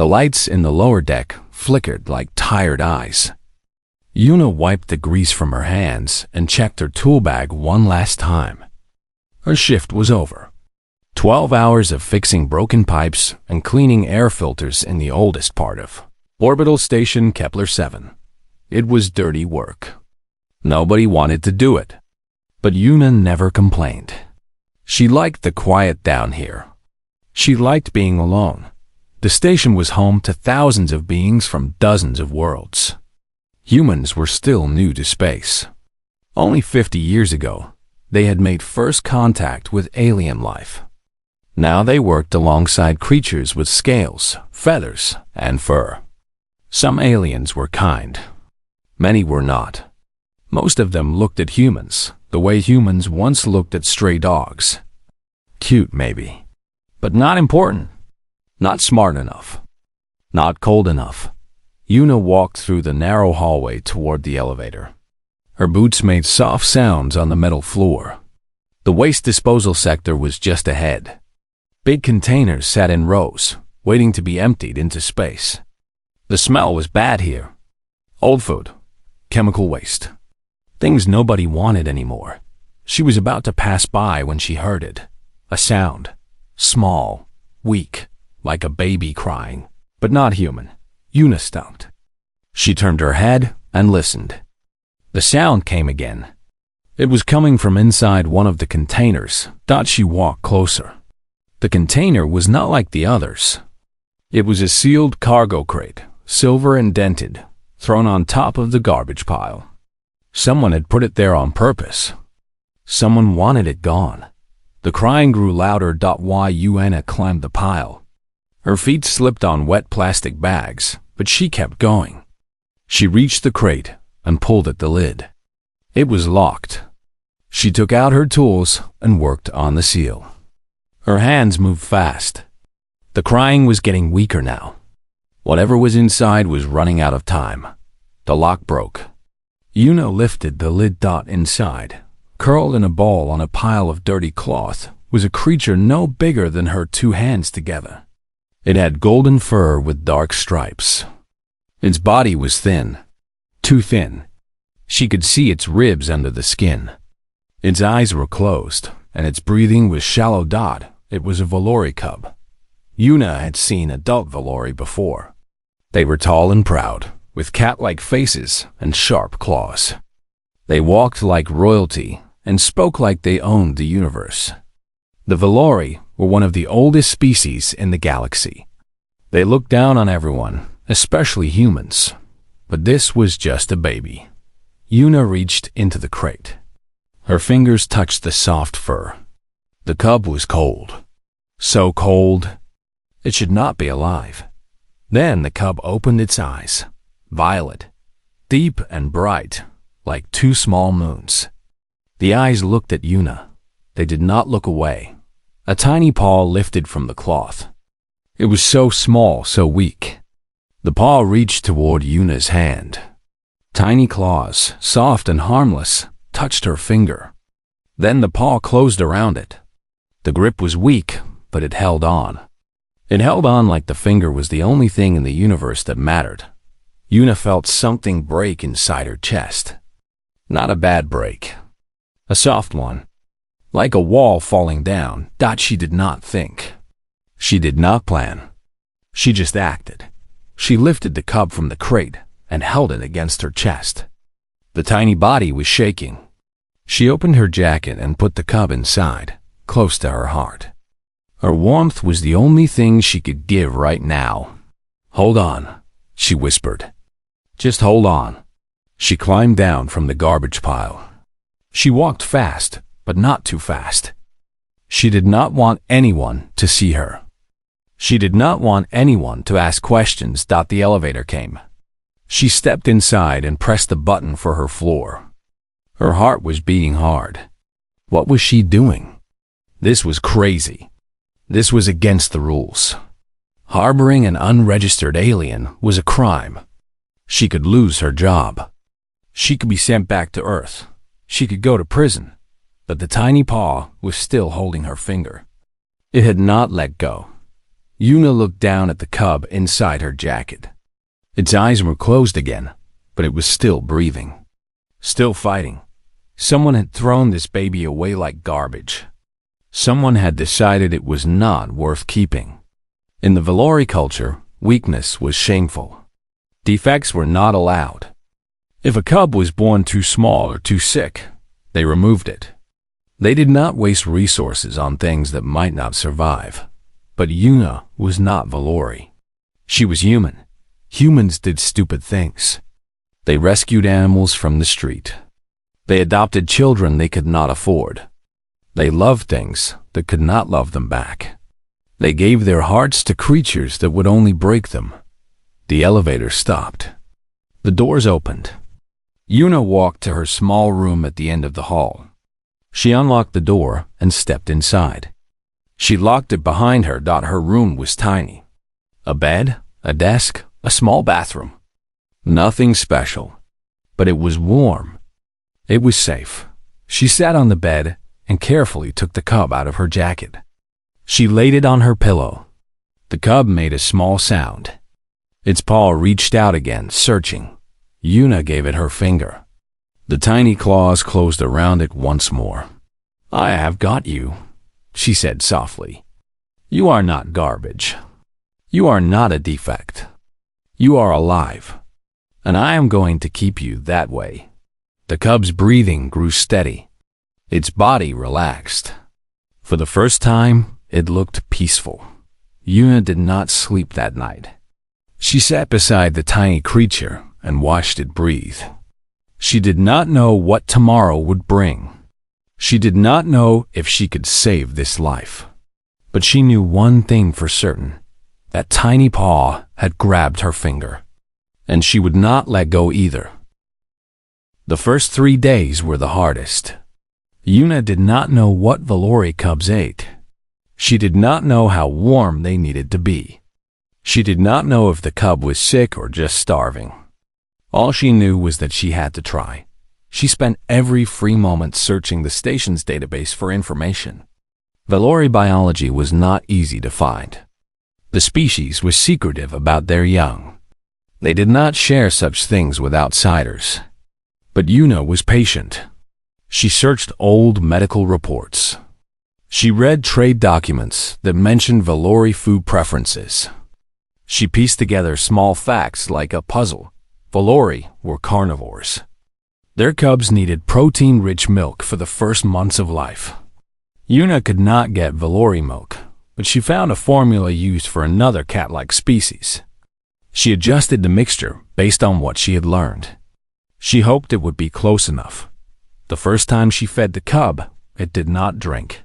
The lights in the lower deck flickered like tired eyes. Yuna wiped the grease from her hands and checked her tool bag one last time. Her shift was over. 12 hours of fixing broken pipes and cleaning air filters in the oldest part of Orbital Station Kepler 7. It was dirty work. Nobody wanted to do it. But Yuna never complained. She liked the quiet down here. She liked being alone. The station was home to thousands of beings from dozens of worlds. Humans were still new to space. Only 50 years ago, they had made first contact with alien life. Now they worked alongside creatures with scales, feathers, and fur. Some aliens were kind. Many were not. Most of them looked at humans the way humans once looked at stray dogs. Cute, maybe. But not important. Not smart enough. Not cold enough. Yuna walked through the narrow hallway toward the elevator. Her boots made soft sounds on the metal floor. The waste disposal sector was just ahead. Big containers sat in rows, waiting to be emptied into space. The smell was bad here. Old food. Chemical waste. Things nobody wanted anymore. She was about to pass by when she heard it. A sound. Small. Weak. Like a baby crying. But not human. Yuna stopped. She turned her head and listened. The sound came again. It was coming from inside one of the containers. She walked closer. The container was not like the others. It was a sealed cargo crate, silver and dented, thrown on top of the garbage pile. Someone had put it there on purpose. Someone wanted it gone. The crying grew louder. Yuna climbed the pile. Her feet slipped on wet plastic bags, but she kept going. She reached the crate and pulled at the lid. It was locked. She took out her tools and worked on the seal. Her hands moved fast. The crying was getting weaker now. Whatever was inside was running out of time. The lock broke. Yuna lifted the lid. Inside, curled in a ball on a pile of dirty cloth, was a creature no bigger than her two hands together. It had golden fur with dark stripes. Its body was thin. Too thin. She could see its ribs under the skin. Its eyes were closed, and its breathing was shallow. It was a Valori cub. Yuna had seen adult Valori before. They were tall and proud, with cat-like faces and sharp claws. They walked like royalty and spoke like they owned the universe. The Valori were one of the oldest species in the galaxy. They looked down on everyone, especially humans. But this was just a baby. Yuna reached into the crate. Her fingers touched the soft fur. The cub was cold. So cold, it should not be alive. Then the cub opened its eyes. Violet, deep and bright, like two small moons. The eyes looked at Yuna. They did not look away. A tiny paw lifted from the cloth. It was so small, so weak. The paw reached toward Yuna's hand. Tiny claws, soft and harmless, touched her finger. Then the paw closed around it. The grip was weak, but it held on. It held on like the finger was the only thing in the universe that mattered. Yuna felt something break inside her chest. Not a bad break. A soft one. Like a wall falling down. She did not think. She did not plan. She just acted. She lifted the cub from the crate and held it against her chest. The tiny body was shaking. She opened her jacket and put the cub inside, close to her heart. Her warmth was the only thing she could give right now. "Hold on," she whispered. "Just hold on." She climbed down from the garbage pile. She walked fast, but not too fast. She did not want anyone to see her. She did not want anyone to ask questions. The elevator came. She stepped inside and pressed the button for her floor. Her heart was beating hard. What was she doing? This was crazy. This was against the rules. Harboring an unregistered alien was a crime. She could lose her job. She could be sent back to Earth. She could go to prison. But the tiny paw was still holding her finger. It had not let go. Yuna looked down at the cub inside her jacket. Its eyes were closed again, but it was still breathing, still fighting. Someone had thrown this baby away like garbage. Someone had decided it was not worth keeping. In the Valori culture, weakness was shameful. Defects were not allowed. If a cub was born too small or too sick, they removed it. They did not waste resources on things that might not survive. But Yuna was not Valori. She was human. Humans did stupid things. They rescued animals from the street. They adopted children they could not afford. They loved things that could not love them back. They gave their hearts to creatures that would only break them. The elevator stopped. The doors opened. Yuna walked to her small room at the end of the hall. She unlocked the door and stepped inside. She locked it behind her. Her room was tiny. A bed, a desk, a small bathroom. Nothing special, but it was warm. It was safe. She sat on the bed and carefully took the cub out of her jacket. She laid it on her pillow. The cub made a small sound. Its paw reached out again, searching. Yuna gave it her finger. The tiny claws closed around it once more. "I have got you," she said softly. "You are not garbage. You are not a defect. You are alive, and I am going to keep you that way." The cub's breathing grew steady. Its body relaxed. For the first time, it looked peaceful. Yuna did not sleep that night. She sat beside the tiny creature and watched it breathe. She did not know what tomorrow would bring. She did not know if she could save this life. But she knew one thing for certain. That tiny paw had grabbed her finger. And she would not let go either. The first 3 days were the hardest. Yuna did not know what Valori cubs ate. She did not know how warm they needed to be. She did not know if the cub was sick or just starving. All she knew was that she had to try. She spent every free moment searching the station's database for information. Valori biology was not easy to find. The species was secretive about their young. They did not share such things with outsiders. But Yuna was patient. She searched old medical reports. She read trade documents that mentioned Valori food preferences. She pieced together small facts like a puzzle. Valori were carnivores. Their cubs needed protein-rich milk for the first months of life. Yuna could not get Valori milk, but she found a formula used for another cat-like species. She adjusted the mixture based on what she had learned. She hoped it would be close enough. The first time she fed the cub, it did not drink.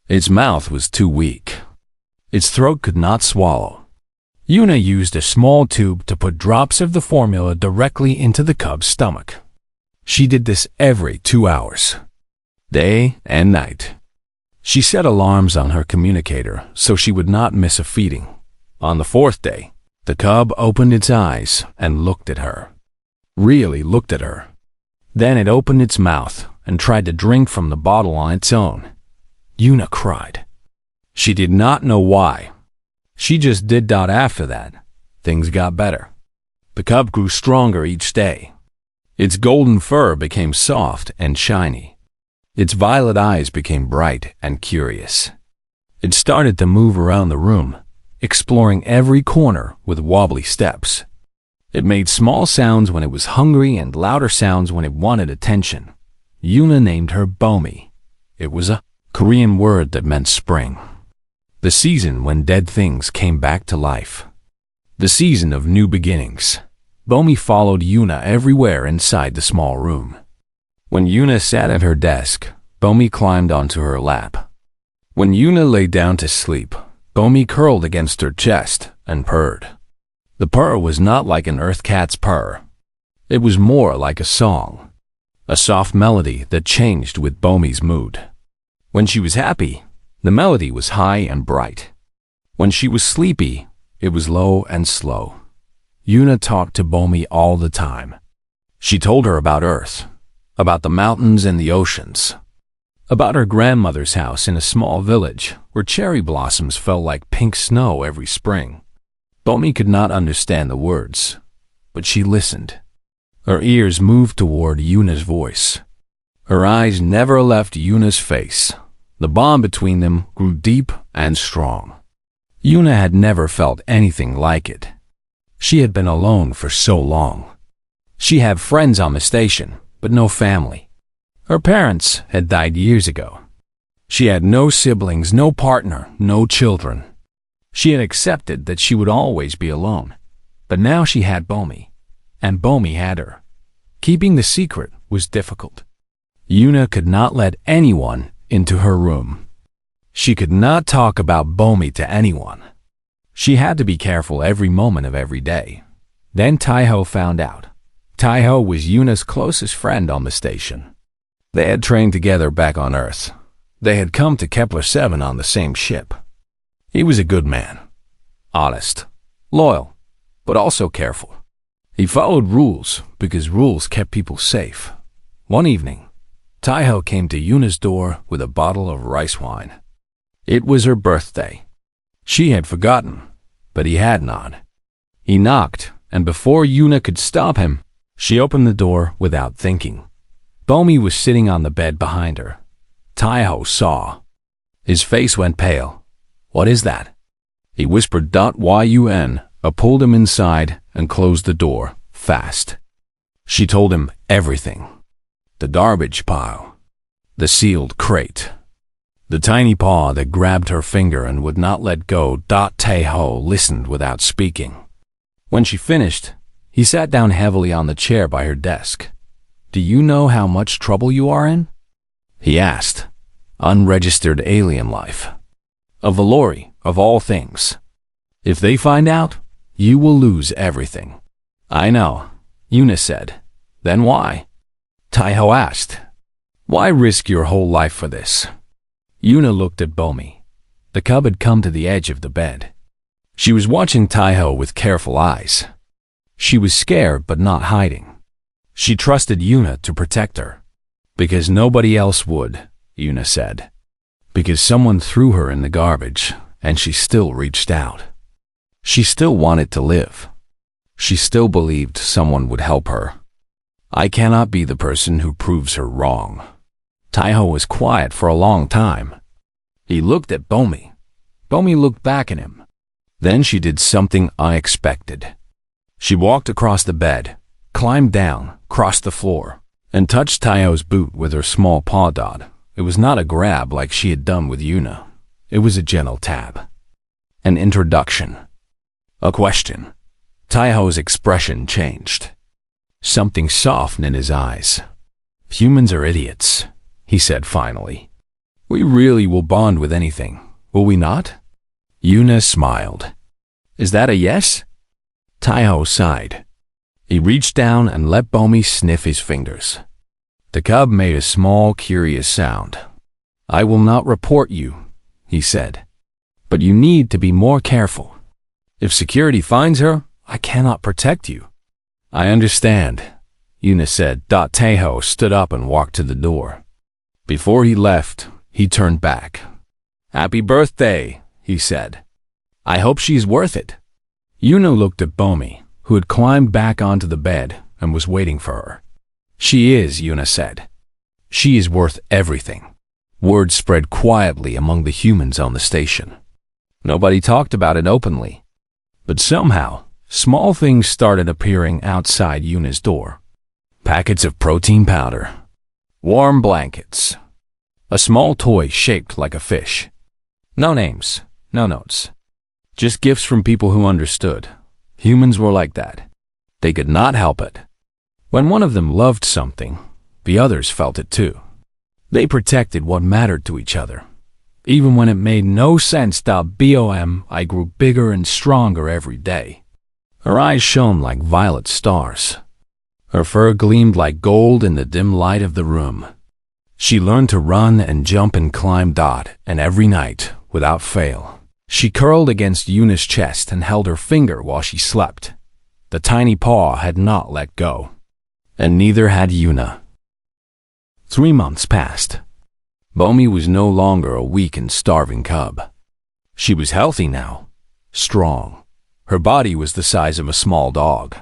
Its mouth was too weak. Its throat could not swallow. Yuna used a small tube to put drops of the formula directly into the cub's stomach. She did this every 2 hours, day and night. She set alarms on her communicator so she would not miss a feeding. On the 4th day, the cub opened its eyes and looked at her. Really looked at her. Then it opened its mouth and tried to drink from the bottle on its own. Yuna cried. She did not know why. She just did. After that, things got better. The cub grew stronger each day. Its golden fur became soft and shiny. Its violet eyes became bright and curious. It started to move around the room, exploring every corner with wobbly steps. It made small sounds when it was hungry and louder sounds when it wanted attention. Yuna named her Bomi. It was a Korean word that meant spring. The season when dead things came back to life. The season of new beginnings. Bomi followed Yuna everywhere inside the small room. When Yuna sat at her desk, Bomi climbed onto her lap. When Yuna lay down to sleep, Bomi curled against her chest and purred. The purr was not like an earth cat's purr. It was more like a song, a soft melody that changed with Bomi's mood. When she was happy, the melody was high and bright. When she was sleepy, it was low and slow. Yuna talked to Bomi all the time. She told her about Earth, about the mountains and the oceans, about her grandmother's house in a small village where cherry blossoms fell like pink snow every spring. Bomi could not understand the words, but she listened. Her ears moved toward Yuna's voice. Her eyes never left Yuna's face. The bond between them grew deep and strong. Yuna had never felt anything like it. She had been alone for so long. She had friends on the station, but no family. Her parents had died years ago. She had no siblings, no partner, no children. She had accepted that she would always be alone. But now she had Bomi, and Bomi had her. Keeping the secret was difficult. Yuna could not let anyone into her room. She could not talk about Bomi to anyone. She had to be careful every moment of every day. Then Taiho found out. Taiho was Yuna's closest friend on the station. They had trained together back on Earth. They had come to Kepler 7 on the same ship. He was a good man. Honest, loyal, but also careful. He followed rules because rules kept people safe. One evening, Taiho came to Yuna's door with a bottle of rice wine. It was her birthday. She had forgotten, but he had not. He knocked, and before Yuna could stop him, she opened the door without thinking. Bomi was sitting on the bed behind her. Taiho saw. His face went pale. "What is that?" He whispered "Yun," pulled him inside, and closed the door fast. She told him everything. The garbage pile. The sealed crate. The tiny paw that grabbed her finger and would not let go. Taiho listened without speaking. When she finished, he sat down heavily on the chair by her desk. "Do you know how much trouble you are in?" he asked. "Unregistered alien life. A Valori, of all things. If they find out, you will lose everything." "I know," Yuna said. "Then why?" Taiho asked. "Why risk your whole life for this?" Yuna looked at Bomi. The cub had come to the edge of the bed. She was watching Taiho with careful eyes. She was scared but not hiding. She trusted Yuna to protect her. "Because nobody else would," Yuna said. "Because someone threw her in the garbage, and she still reached out. She still wanted to live. She still believed someone would help her. I cannot be the person who proves her wrong." Taiho was quiet for a long time. He looked at Bomi. Bomi looked back at him. Then she did something unexpected. She walked across the bed, climbed down, crossed the floor, and touched Taiho's boot with her small paw. It was not a grab like she had done with Yuna. It was a gentle tap. An introduction. A question. Taiho's expression changed. Something softened in his eyes. "Humans are idiots," he said finally. "We really will bond with anything, will we not?" Yuna smiled. "Is that a yes?" Taiho sighed. He reached down and let Bomi sniff his fingers. The cub made a small, curious sound. "I will not report you," he said. "But you need to be more careful. If security finds her, I cannot protect you." "I understand," Yuna said. Taiho stood up and walked to the door. Before he left, he turned back. "Happy birthday," he said. "I hope she's worth it." Yuna looked at Bomi, who had climbed back onto the bed and was waiting for her. "She is," Yuna said. "She is worth everything." Word spread quietly among the humans on the station. Nobody talked about it openly. But somehow, small things started appearing outside Yuna's door. Packets of protein powder. Warm blankets. A small toy shaped like a fish. No names, no notes. Just gifts from people who understood. Humans were like that. They could not help it. When one of them loved something, the others felt it too. They protected what mattered to each other. Even when it made no sense. I grew bigger and stronger every day. Her eyes shone like violet stars. Her fur gleamed like gold in the dim light of the room. She learned to run and jump and climb. And every night, without fail, she curled against Yuna's chest and held her finger while she slept. The tiny paw had not let go. And neither had Yuna. 3 months passed. Bomi was no longer a weak and starving cub. She was healthy now, strong. Her body was the size of a small dog.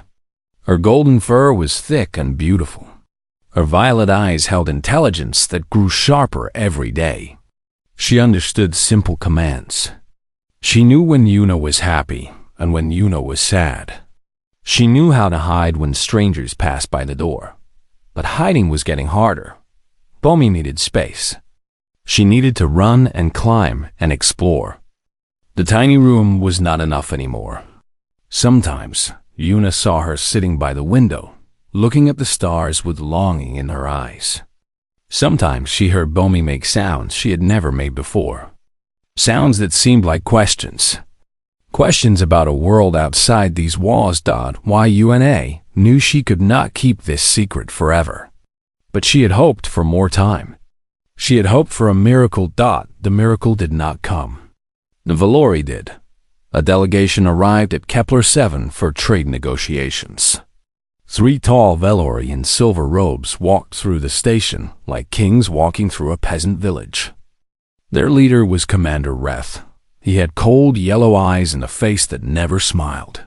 Her golden fur was thick and beautiful. Her violet eyes held intelligence that grew sharper every day. She understood simple commands. She knew when Yuna was happy and when Yuna was sad. She knew how to hide when strangers passed by the door. But hiding was getting harder. Bomi needed space. She needed to run and climb and explore. The tiny room was not enough anymore. Sometimes, Yuna saw her sitting by the window, looking at the stars with longing in her eyes. Sometimes she heard Bomi make sounds she had never made before. Sounds that seemed like questions. Questions about a world outside these walls. Yuna knew she could not keep this secret forever. But she had hoped for more time. She had hoped for a miracle. The miracle did not come. The Valori did. A delegation arrived at Kepler 7 for trade negotiations. 3 tall Valori in silver robes walked through the station like kings walking through a peasant village. Their leader was Commander Reth. He had cold yellow eyes and a face that never smiled.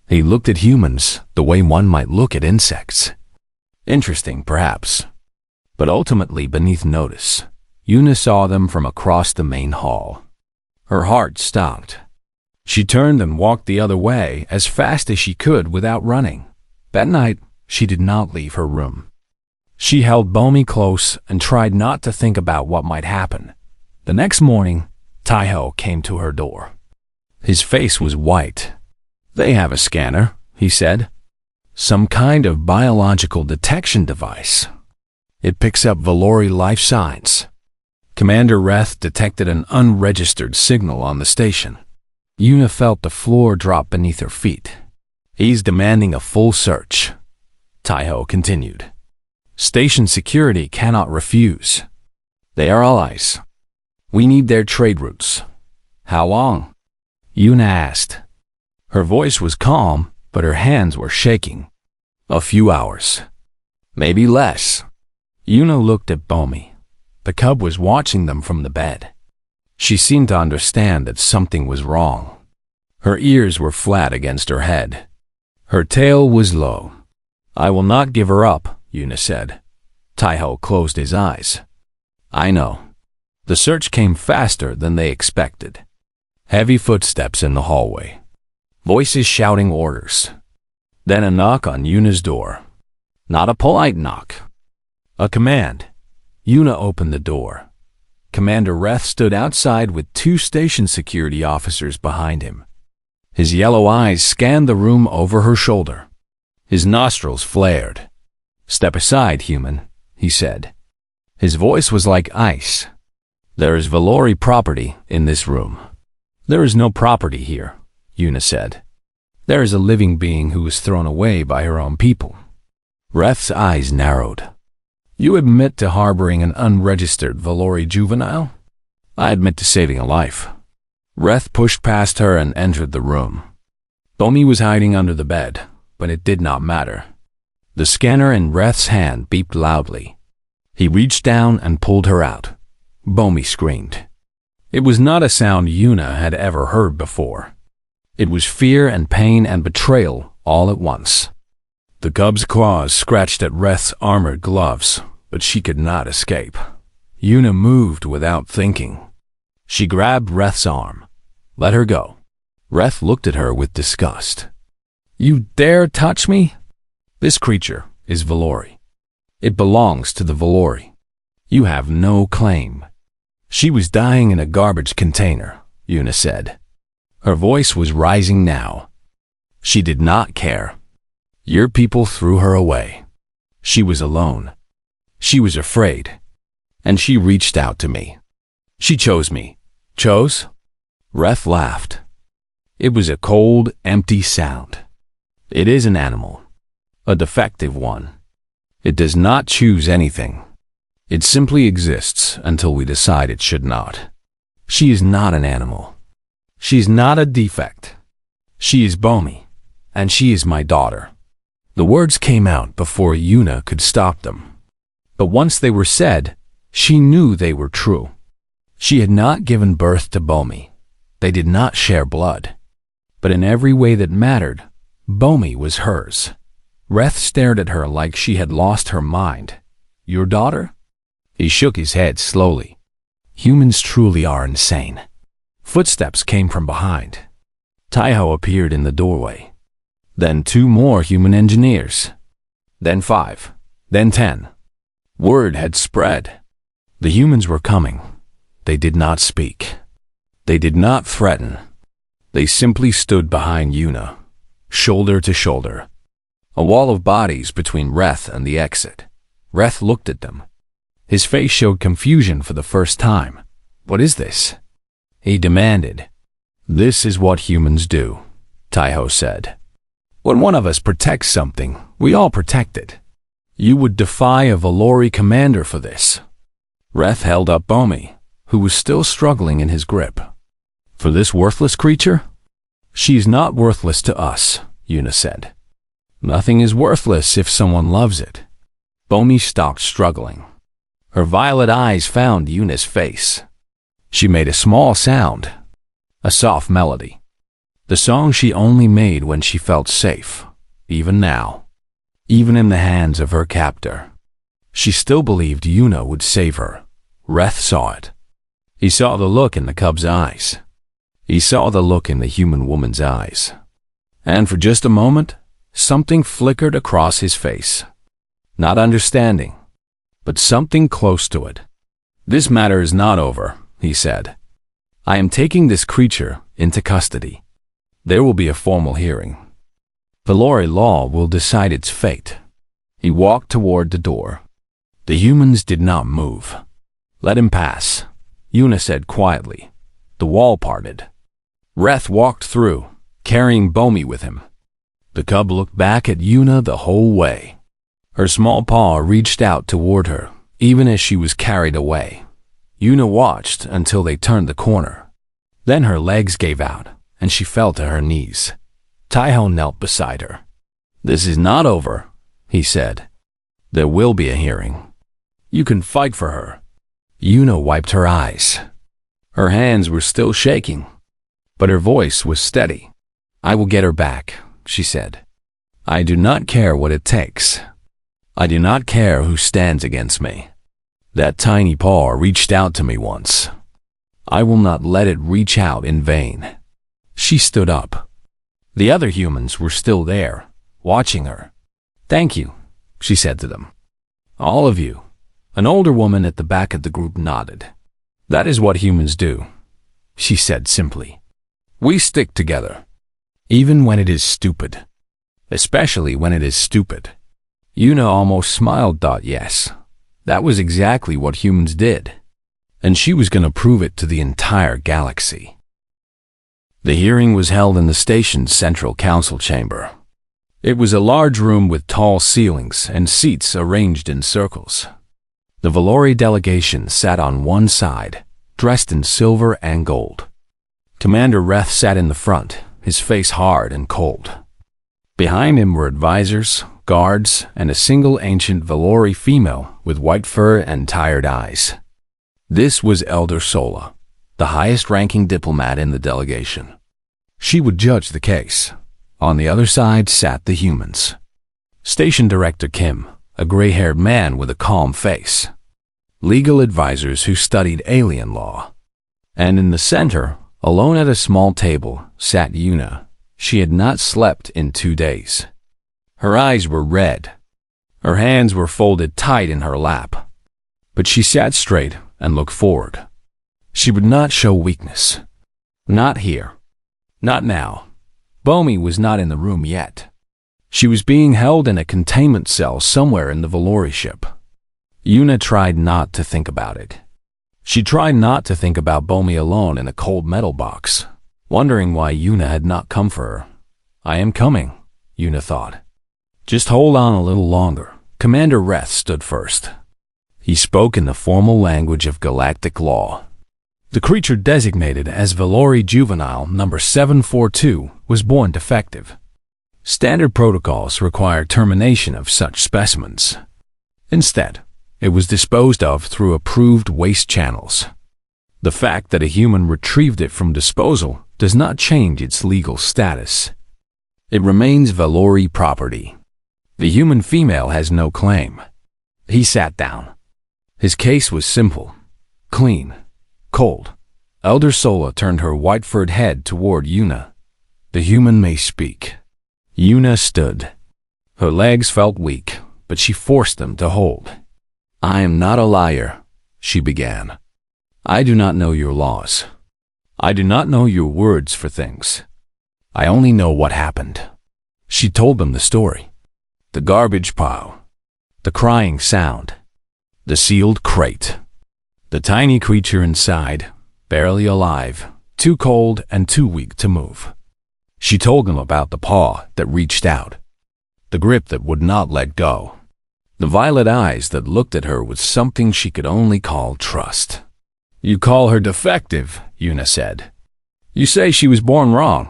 He looked at humans the way one might look at insects. Interesting, perhaps. But ultimately beneath notice, Yuna saw them from across the main hall. Her heart stopped. She turned and walked the other way as fast as she could without running. That night, she did not leave her room. She held Bomi close and tried not to think about what might happen. The next morning, Taiho came to her door. His face was white. "They have a scanner," he said. "Some kind of biological detection device. It picks up Valori life signs." Commander Reth detected an unregistered signal on the station. Yuna felt the floor drop beneath her feet. "He's demanding a full search," Taiho continued. "Station security cannot refuse. They are allies. We need their trade routes." "How long?" Yuna asked. Her voice was calm, but her hands were shaking. "A few hours. Maybe less." Yuna looked at Bomi. The cub was watching them from the bed. She seemed to understand that something was wrong. Her ears were flat against her head. Her tail was low. "I will not give her up," Yuna said. Taiho closed his eyes. "I know." The search came faster than they expected. Heavy footsteps in the hallway. Voices shouting orders. Then a knock on Yuna's door. Not a polite knock. A command. Yuna opened the door. Commander Reth stood outside with 2 station security officers behind him. His yellow eyes scanned the room over her shoulder. His nostrils flared. "Step aside, human," he said. His voice was like ice. "There is Valori property in this room." "There is no property here," Yuna said. "There is a living being who was thrown away by her own people." Reth's eyes narrowed. "You admit to harboring an unregistered Valori juvenile?" "I admit to saving a life." Reth pushed past her and entered the room. Bomi was hiding under the bed, but it did not matter. The scanner in Reth's hand beeped loudly. He reached down and pulled her out. Bomi screamed. It was not a sound Yuna had ever heard before. It was fear and pain and betrayal all at once. The cub's claws scratched at Reth's armored gloves, but she could not escape. Yuna moved without thinking. She grabbed Reth's arm. "Let her go." Reth looked at her with disgust. "You dare touch me? This creature is Valori. It belongs to the Valori. You have no claim." "She was dying in a garbage container," Yuna said. Her voice was rising now. "She did not care. Your people threw her away. She was alone. She was afraid. And she reached out to me. She chose me." "Chose?" Reth laughed. It was a cold, empty sound. "It is an animal. A defective one. It does not choose anything. It simply exists until we decide it should not. She is not an animal. She is not a defect. She is Bomi, and she is my daughter." The words came out before Yuna could stop them. But once they were said, She knew they were true. She had not given birth to Bomi. They did not share blood. But in every way that mattered, Bomi was hers. Reth stared at her like she had lost her mind. Your daughter? He shook his head slowly. Humans truly are insane. Footsteps came from behind. Taiho appeared in the doorway. Then 2 more human engineers. Then 5. Then 10. Word had spread. The humans were coming. They did not speak. They did not threaten. They simply stood behind Yuna, shoulder to shoulder. A wall of bodies between Reth and the exit. Reth looked at them. His face showed confusion for the first time. What is this? He demanded. This is what humans do, Taiho said. When one of us protects something, we all protect it. You would defy a Valori commander for this. Reth held up Bomi, who was still struggling in his grip. For this worthless creature? She's not worthless to us, Yuna said. Nothing is worthless if someone loves it. Bomi stopped struggling. Her violet eyes found Yuna's face. She made a small sound, a soft melody. The song she only made when she felt safe, even now. Even in the hands of her captor. She still believed Yuna would save her. Reth saw it. He saw the look in the cub's eyes. He saw the look in the human woman's eyes. And for just a moment, something flickered across his face. Not understanding, but something close to it. This matter is not over, he said. I am taking this creature into custody. There will be a formal hearing. Valori law will decide its fate. He walked toward the door. The humans did not move. Let him pass, Yuna said quietly. The wall parted. Reth walked through, carrying Bomi with him. The cub looked back at Yuna the whole way. Her small paw reached out toward her, even as she was carried away. Yuna watched until they turned the corner. Then her legs gave out, and she fell to her knees. Taiho knelt beside her. This is not over, he said. There will be a hearing. You can fight for her. Yuna wiped her eyes. Her hands were still shaking, but her voice was steady. I will get her back, she said. I do not care what it takes. I do not care who stands against me. That tiny paw reached out to me once. I will not let it reach out in vain. She stood up. The other humans were still there, watching her. Thank you, she said to them. All of you. An older woman at the back of the group nodded. That is what humans do, she said simply. We stick together, even when it is stupid. Especially when it is stupid. Yuna almost smiled. Yes, that was exactly what humans did. And she was going to prove it to the entire galaxy. The hearing was held in the station's central council chamber. It was a large room with tall ceilings and seats arranged in circles. The Valori delegation sat on one side, dressed in silver and gold. Commander Reth sat in the front, his face hard and cold. Behind him were advisors, guards, and a single ancient Valori female with white fur and tired eyes. This was Elder Sola, the highest-ranking diplomat in the delegation. She would judge the case. On the other side sat the humans. Station Director Kim, a gray-haired man with a calm face. Legal advisors who studied alien law. And in the center, alone at a small table, sat Yuna. She had not slept in 2 days. Her eyes were red. Her hands were folded tight in her lap. But she sat straight and looked forward. She would not show weakness. Not here. Not now. Bomi was not in the room yet. She was being held in a containment cell somewhere in the Valori ship. Yuna tried not to think about it. She tried not to think about Bomi alone in a cold metal box, wondering why Yuna had not come for her. I am coming, Yuna thought. Just hold on a little longer. Commander Reth stood first. He spoke in the formal language of galactic law. The creature designated as Valori Juvenile number 742 was born defective. Standard protocols require termination of such specimens. Instead, It was disposed of through approved waste channels. The fact that a human retrieved it from disposal does not change its legal status. It remains Valori property. The human female has no claim. He sat down. His case was simple, clean, cold. Elder Sola turned her white-furred head toward Yuna. The human may speak. Yuna stood. Her legs felt weak, but she forced them to hold. I am not a liar, she began. I do not know your laws. I do not know your words for things. I only know what happened. She told them the story. The garbage pile. The crying sound. The sealed crate. The tiny creature inside, barely alive, too cold and too weak to move. She told them about the paw that reached out. The grip that would not let go. The violet eyes that looked at her with something she could only call trust. You call her defective, Yuna said. You say she was born wrong.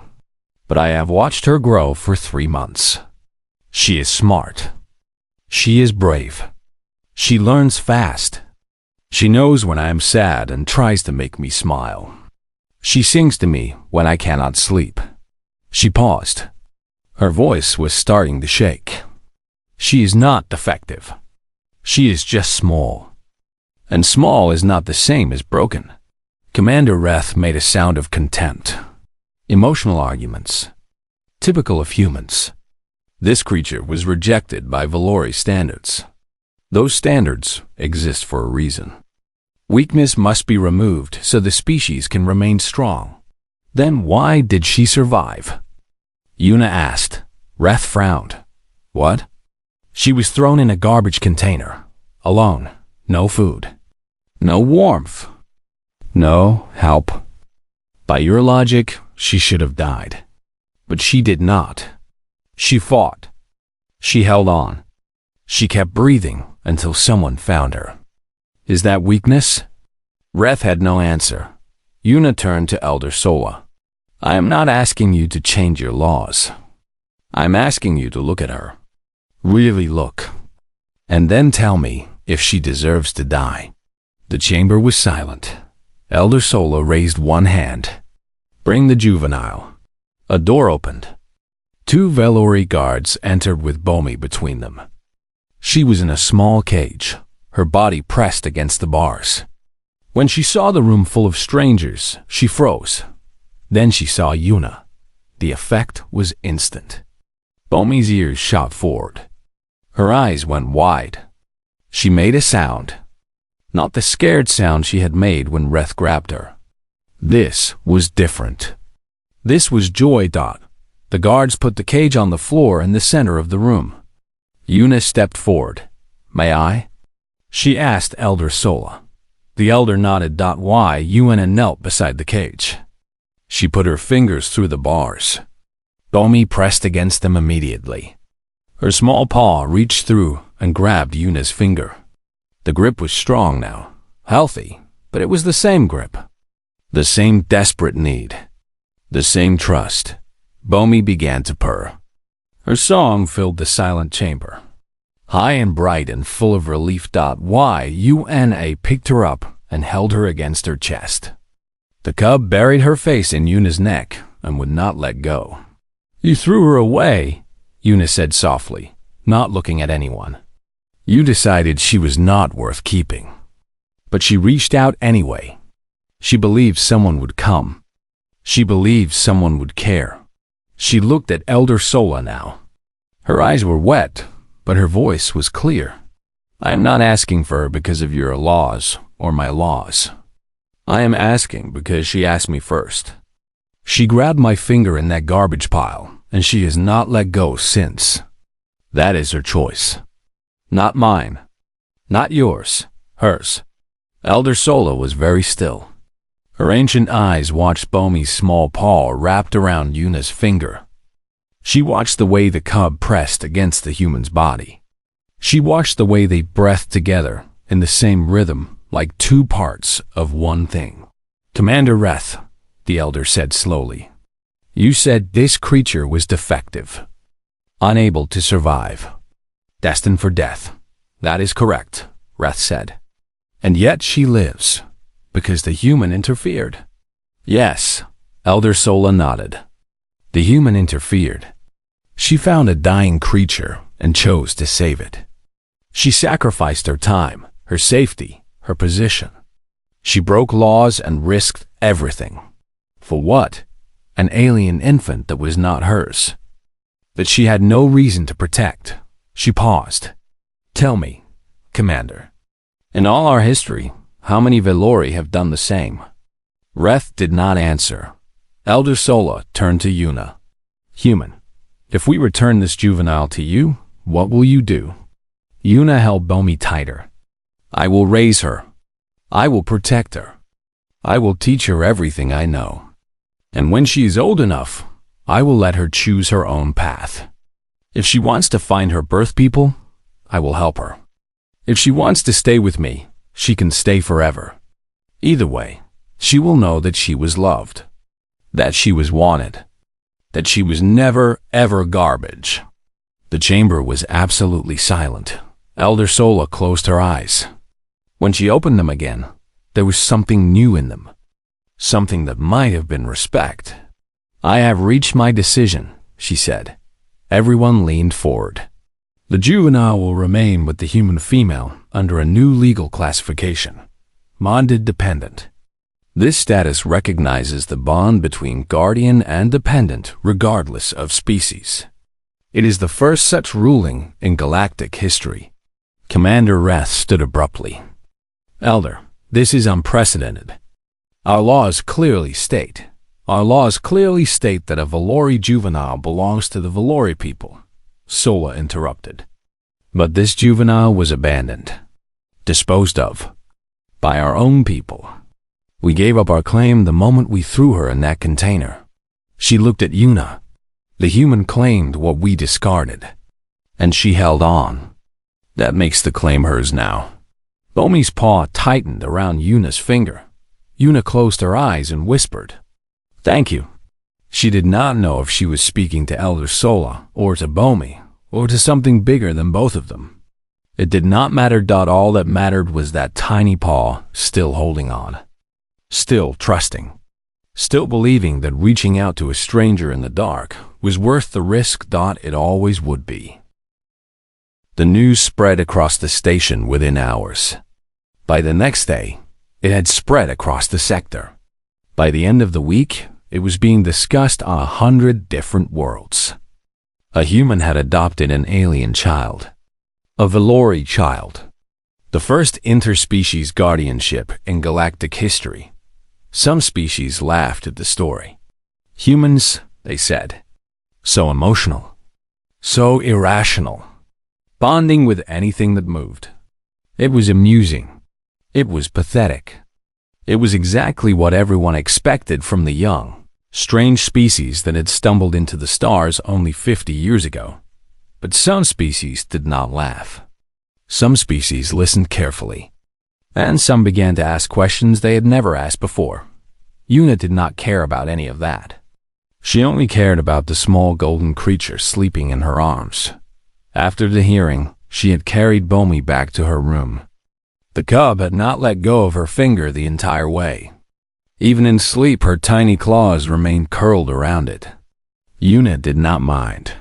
But I have watched her grow for 3 months. She is smart. She is brave. She learns fast. She knows when I am sad and tries to make me smile. She sings to me when I cannot sleep. She paused. Her voice was starting to shake. She is not defective. She is just small. And small is not the same as broken. Commander Reth made a sound of contempt. Emotional arguments. Typical of humans. This creature was rejected by Valori standards. Those standards exist for a reason. Weakness must be removed so the species can remain strong. Then why did she survive? Yuna asked. Reth frowned. What? She was thrown in a garbage container. Alone. No food. No warmth. No help. By your logic, she should have died. But she did not. She fought. She held on. She kept breathing until someone found her. Is that weakness? Reth had no answer. Yuna turned to Elder Sola. I am not asking you to change your laws. I'm asking you to look at her. Really look. And then tell me if she deserves to die. The chamber was silent. Elder Sola raised one hand. Bring the juvenile. A door opened. 2 Valori guards entered with Bomi between them. She was in a small cage, her body pressed against the bars. When she saw the room full of strangers, she froze. Then she saw Yuna. The effect was instant. Bomi's ears shot forward. Her eyes went wide. She made a sound. Not the scared sound she had made when Reth grabbed her. This was different. This was joy. The guards put the cage on the floor in the center of the room. Yuna stepped forward. May I? She asked Elder Sola. The elder nodded. Why? Yuna knelt beside the cage. She put her fingers through the bars. Bomi pressed against them immediately. Her small paw reached through and grabbed Yuna's finger. The grip was strong now, healthy, but it was the same grip. The same desperate need. The same trust. Bomi began to purr. Her song filled the silent chamber. High and bright and full of relief. Yuna picked her up and held her against her chest. The cub buried her face in Yuna's neck and would not let go. You threw her away, Yuna said softly, not looking at anyone. You decided she was not worth keeping. But she reached out anyway. She believed someone would come. She believed someone would care. She looked at Elder Sola now. Her eyes were wet, but her voice was clear. I am not asking for her because of your laws or my laws. I am asking because she asked me first. She grabbed my finger in that garbage pile, and she has not let go since. That is her choice. Not mine. Not yours. Hers. Elder Sola was very still. Her ancient eyes watched Bomi's small paw wrapped around Yuna's finger. She watched the way the cub pressed against the human's body. She watched the way they breathed together in the same rhythm, like 2 parts of one thing. Commander Reth, the elder said slowly, you said this creature was defective, unable to survive, destined for death. That is correct, Reth said. And yet she lives, because the human interfered. Yes, Elder Sola nodded. The human interfered. She found a dying creature and chose to save it. She sacrificed her time, her safety, her position. She broke laws and risked everything. For what? An alien infant that was not hers. That she had no reason to protect. She paused. Tell me, Commander, in all our history, how many Velori have done the same? Reth did not answer. Elder Sola turned to Yuna. Human, if we return this juvenile to you, what will you do? Yuna held Bomi tighter. I will raise her. I will protect her. I will teach her everything I know. And when she is old enough, I will let her choose her own path. If she wants to find her birth people, I will help her. If she wants to stay with me, she can stay forever. Either way, she will know that she was loved, that she was wanted, that she was never, ever garbage. The chamber was absolutely silent. Elder Sola closed her eyes. When she opened them again, there was something new in them. Something that might have been respect. I have reached my decision, she said. Everyone leaned forward. The juvenile will remain with the human female under a new legal classification, bonded dependent. This status recognizes the bond between guardian and dependent regardless of species. It is the first such ruling in galactic history. Commander Reth stood abruptly. Elder, this is unprecedented. Our laws clearly state that a Velori juvenile belongs to the Velori people, Sola interrupted. But this juvenile was abandoned, disposed of, by our own people. We gave up our claim the moment we threw her in that container. She looked at Yuna. The human claimed what we discarded, and she held on. That makes the claim hers now. Bomi's paw tightened around Yuna's finger. Yuna closed her eyes and whispered, Thank you. She did not know if she was speaking to Elder Sola, or to Bomi, or to something bigger than both of them. It did not matter. All that mattered was that tiny paw still holding on. Still trusting. Still believing that reaching out to a stranger in the dark was worth the risk. It always would be. The news spread across the station within hours. By the next day, it had spread across the sector. By the end of the week, it was being discussed on 100 different worlds. A human had adopted an alien child. A Velori child. The first interspecies guardianship in galactic history. Some species laughed at the story. Humans, they said. So emotional. So irrational. Bonding with anything that moved. It was amusing. It was pathetic. It was exactly what everyone expected from the young, strange species that had stumbled into the stars only 50 years ago. But some species did not laugh. Some species listened carefully. And some began to ask questions they had never asked before. Yuna did not care about any of that. She only cared about the small golden creature sleeping in her arms. After the hearing, she had carried Bomi back to her room. The cub had not let go of her finger the entire way. Even in sleep, her tiny claws remained curled around it. Yuna did not mind.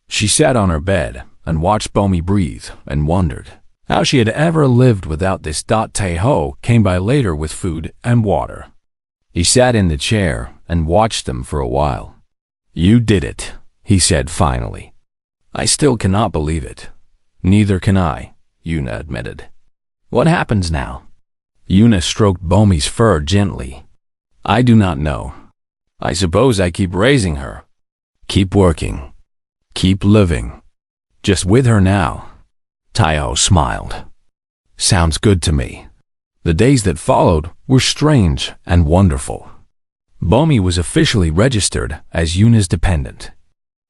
She sat on her bed and watched Bomi breathe and wondered how she had ever lived without this. Taeho came by later with food and water. He sat in the chair and watched them for a while. You did it, he said finally. I still cannot believe it. Neither can I, Yuna admitted. What happens now? Yuna stroked Bomi's fur gently. I do not know. I suppose I keep raising her. Keep working. Keep living. Just with her now. Taeho smiled. Sounds good to me. The days that followed were strange and wonderful. Bomi was officially registered as Yuna's dependent.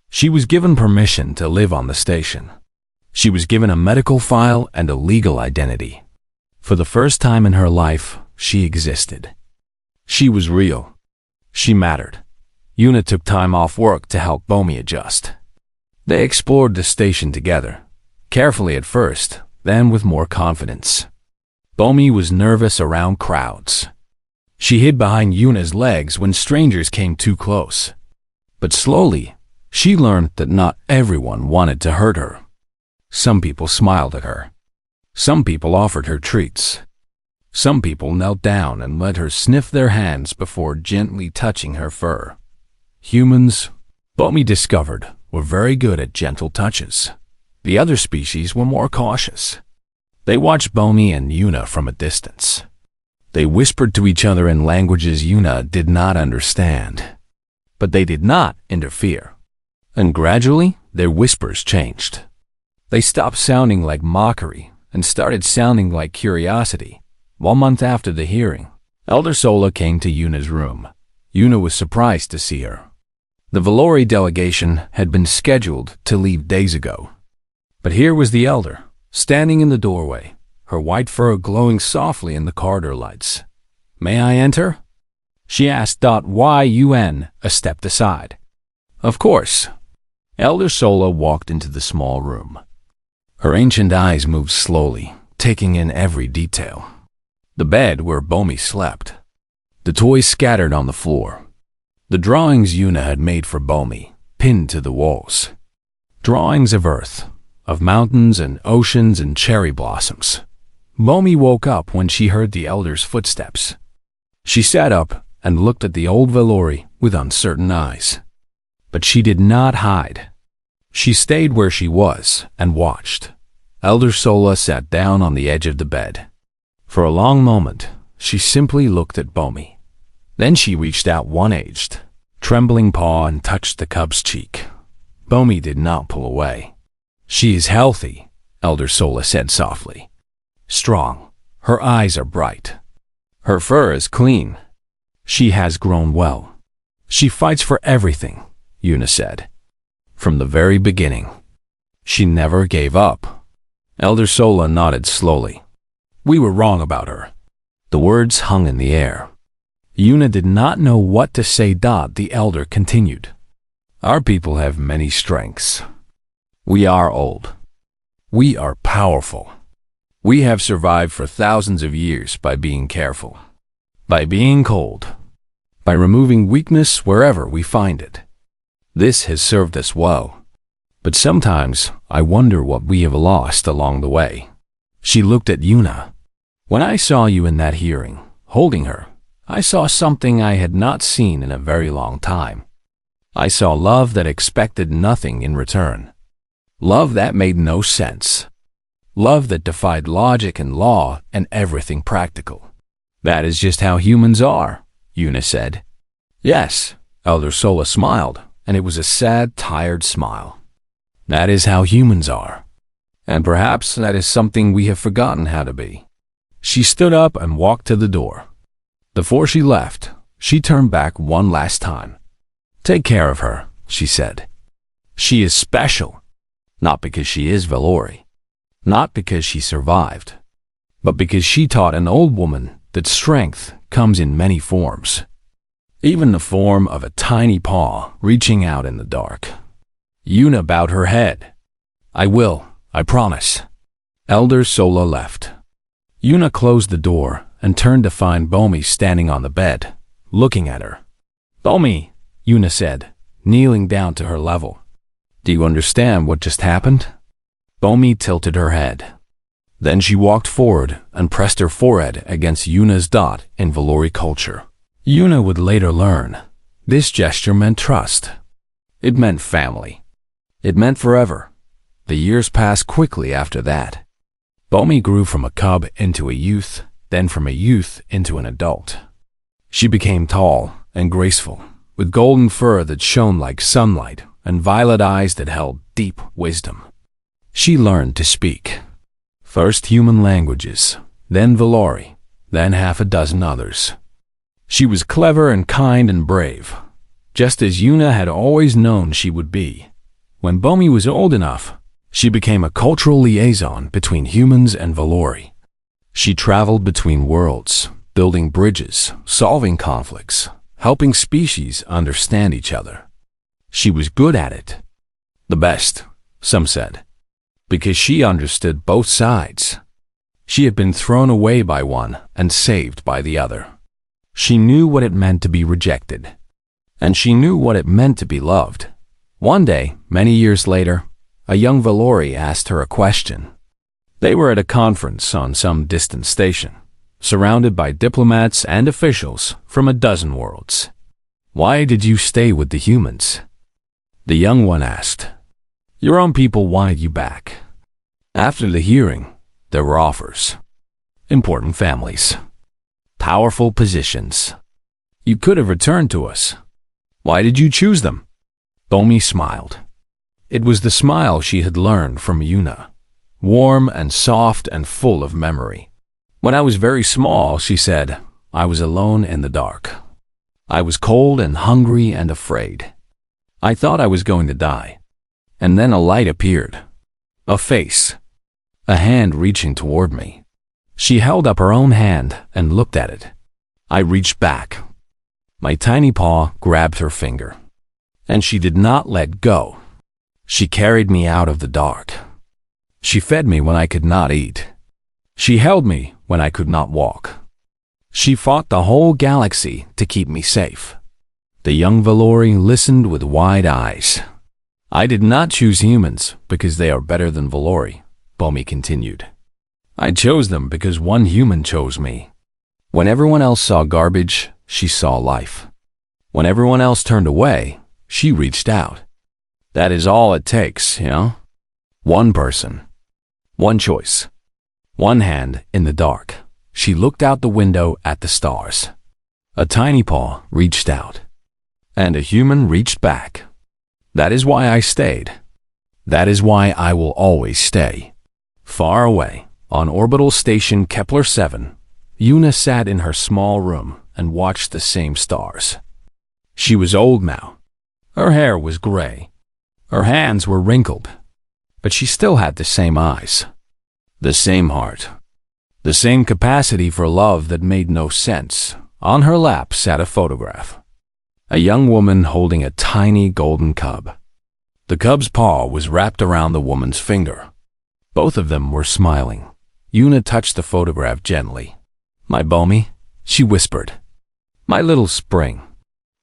She was given permission to live on the station. She was given a medical file and a legal identity. For the first time in her life, she existed. She was real. She mattered. Yuna took time off work to help Bomi adjust. They explored the station together. Carefully at first, then with more confidence. Bomi was nervous around crowds. She hid behind Yuna's legs when strangers came too close. But slowly, she learned that not everyone wanted to hurt her. Some people smiled at her. Some people offered her treats. Some people knelt down and let her sniff their hands before gently touching her fur. Humans, Bomi discovered, were very good at gentle touches. The other species were more cautious. They watched Bomi and Yuna from a distance. They whispered to each other in languages Yuna did not understand. But they did not interfere. And gradually, their whispers changed. They stopped sounding like mockery and started sounding like curiosity. 1 month after the hearing, Elder Sola came to Yuna's room. Yuna was surprised to see her. The Valori delegation had been scheduled to leave days ago. But here was the Elder, standing in the doorway, her white fur glowing softly in the corridor lights. "May I enter?" she asked. Yun stepped aside. "Of course." Elder Sola walked into the small room. Her ancient eyes moved slowly, taking in every detail. The bed where Bomi slept. The toys scattered on the floor. The drawings Yuna had made for Bomi, pinned to the walls. Drawings of Earth, of mountains and oceans and cherry blossoms. Bomi woke up when she heard the Elder's footsteps. She sat up and looked at the old Valori with uncertain eyes. But she did not hide. She stayed where she was and watched. Elder Sola sat down on the edge of the bed. For a long moment, she simply looked at Bomi. Then she reached out one aged, trembling paw and touched the cub's cheek. Bomi did not pull away. "She is healthy," Elder Sola said softly. "Strong. Her eyes are bright. Her fur is clean. She has grown well. She fights for everything," Yuna said. "From the very beginning. She never gave up." Elder Sola nodded slowly. "We were wrong about her." The words hung in the air. Yuna did not know what to say. The Elder continued. "Our people have many strengths. We are old. We are powerful. We have survived for thousands of years by being careful, by being cold, by removing weakness wherever we find it. This has served us well. But sometimes I wonder what we have lost along the way." She looked at Yuna. "When I saw you in that hearing, holding her, I saw something I had not seen in a very long time. I saw love that expected nothing in return. Love that made no sense. Love that defied logic and law and everything practical." "That is just how humans are," Yuna said. "Yes," Elder Sola smiled, and it was a sad, tired smile. "That is how humans are. And perhaps that is something we have forgotten how to be." She stood up and walked to the door. Before she left, she turned back one last time. "Take care of her," she said. "She is special, not because she is Valori, not because she survived, but because she taught an old woman that strength comes in many forms, even the form of a tiny paw reaching out in the dark." Yuna bowed her head. "I will, I promise." Elder Sola left. Yuna closed the door and turned to find Bomi standing on the bed, looking at her. "Bomi," Yuna said, kneeling down to her level. "Do you understand what just happened?" Bomi tilted her head. Then she walked forward and pressed her forehead against Yuna's dot in Valori culture. Yuna would later learn, this gesture meant trust. It meant family. It meant forever. The years passed quickly after that. Bomi grew from a cub into a youth, then from a youth into an adult. She became tall and graceful, with golden fur that shone like sunlight and violet eyes that held deep wisdom. She learned to speak. First human languages, then Valori, then half a dozen others. She was clever and kind and brave, just as Yuna had always known she would be. When Bomi was old enough, she became a cultural liaison between humans and Valori. She traveled between worlds, building bridges, solving conflicts, helping species understand each other. She was good at it. The best, some said. because she understood both sides. She had been thrown away by one and saved by the other. She knew what it meant to be rejected, and she knew what it meant to be loved. One day, many years later, a young Valori asked her a question. They were at a conference on some distant station, surrounded by diplomats and officials from a dozen worlds. "Why did you stay with the humans?" The young one asked. "Your own people wanted you back." After the hearing, there were offers. Important families. Powerful positions. "You could have returned to us. Why did you choose them?" Bomi smiled. It was the smile she had learned from Yuna, warm and soft and full of memory. "When I was very small," she said, "I was alone in the dark. I was cold and hungry and afraid. I thought I was going to die. And then a light appeared. A face. A hand reaching toward me. She held up her own hand and looked at it. I reached back. My tiny paw grabbed her finger. And she did not let go. She carried me out of the dark. She fed me when I could not eat. She held me when I could not walk. She fought the whole galaxy to keep me safe." The young Valori listened with wide eyes. "I did not choose humans because they are better than Valori," Bomi continued. "I chose them because one human chose me. When everyone else saw garbage, she saw life. When everyone else turned away, she reached out. That is all it takes, you know? One person. One choice. One hand in the dark." She looked out the window at the stars. A tiny paw reached out. And a human reached back. That is why I stayed. That is why I will always stay. Far away, on orbital station Kepler 7, Yuna sat in her small room and watched the same stars. She was old now. Her hair was gray. Her hands were wrinkled. But she still had the same eyes. The same heart. The same capacity for love that made no sense. On her lap sat a photograph. A young woman holding a tiny golden cub. The cub's paw was wrapped around the woman's finger. Both of them were smiling. Yuna touched the photograph gently. "My Bomi," she whispered. "My little spring."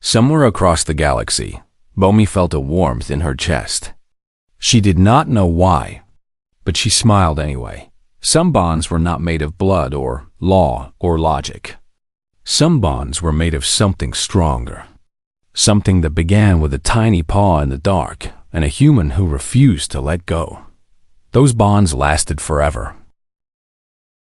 Somewhere across the galaxy, Bomi felt a warmth in her chest. She did not know why, but she smiled anyway. Some bonds were not made of blood or law or logic. Some bonds were made of something stronger. Something that began with a tiny paw in the dark and a human who refused to let go. Those bonds lasted forever.